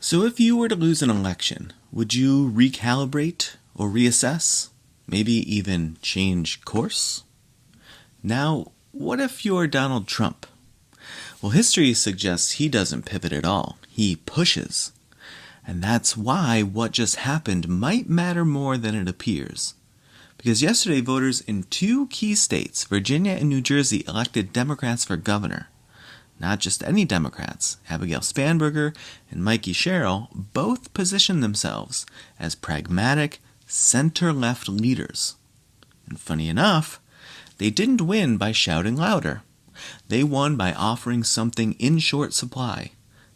So if you were to lose an election, would you recalibrate or reassess? Maybe even change course? Now, what if you're Donald Trump? Well, history suggests he doesn't pivot at all. He pushes. And that's why what just happened might matter more than it appears. Because yesterday, voters in two key states, Virginia and New Jersey, elected Democrats for governor. Not just any Democrats. Abigail Spanberger and Mikey Sherrill both positioned themselves as pragmatic, center-left leaders. And funny enough, they didn't win by shouting louder. They won by offering something in short supply: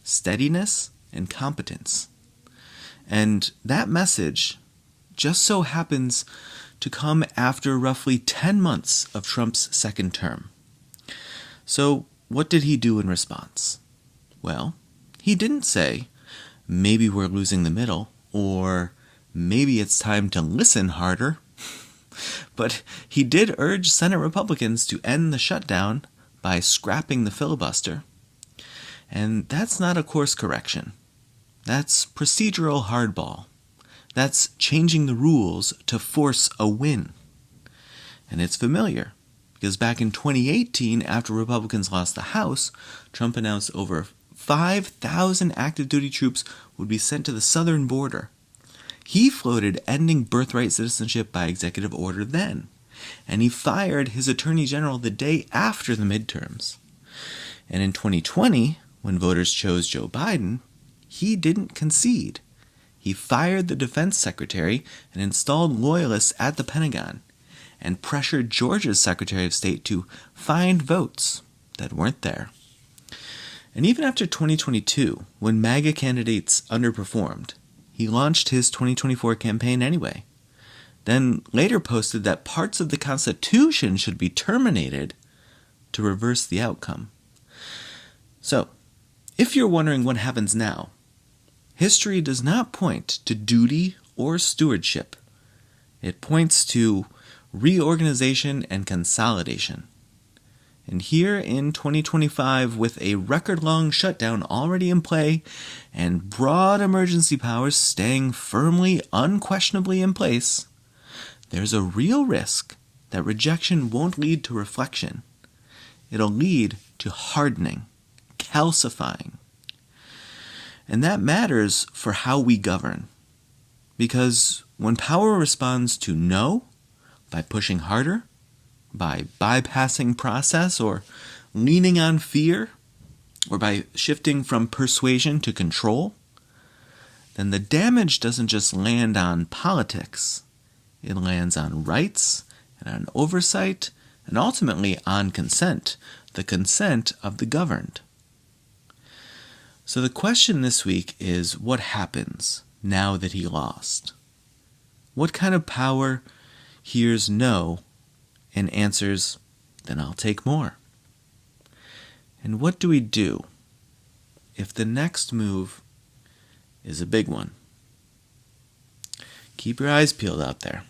steadiness and competence. And that message just so happens to come after roughly 10 months of Trump's second term. So, what did he do in response? Well, he didn't say, maybe we're losing the middle, or maybe it's time to listen harder. But he did urge Senate Republicans to end the shutdown by scrapping the filibuster. And that's not a course correction. That's procedural hardball. That's changing the rules to force a win. And it's familiar, because back in 2018, after Republicans lost the House, Trump announced over 5,000 active duty troops would be sent to the southern border. He floated ending birthright citizenship by executive order then, and he fired his attorney general the day after the midterms. And in 2020, when voters chose Joe Biden, he didn't concede. He fired the defense secretary and installed loyalists at the Pentagon, and pressured Georgia's Secretary of State to find votes that weren't there. And even after 2022, when MAGA candidates underperformed, he launched his 2024 campaign anyway. Then later posted that parts of the Constitution should be terminated to reverse the outcome. So, if you're wondering what happens now, history does not point to duty or stewardship. It points to reorganization and consolidation. And here in 2025, with a record-long shutdown already in play and broad emergency powers staying firmly, unquestionably in place, there's a real risk that rejection won't lead to reflection. It'll lead to hardening, calcifying. And that matters for how we govern. Because when power responds to no, by pushing harder, by bypassing process, or leaning on fear, or by shifting from persuasion to control, then the damage doesn't just land on politics. It lands on rights, and on oversight, and ultimately on consent, the consent of the governed. So the question this week is, what happens now that he lost? What kind of power hears no and answers, then I'll take more? And what do we do if the next move is a big one? Keep your eyes peeled out there.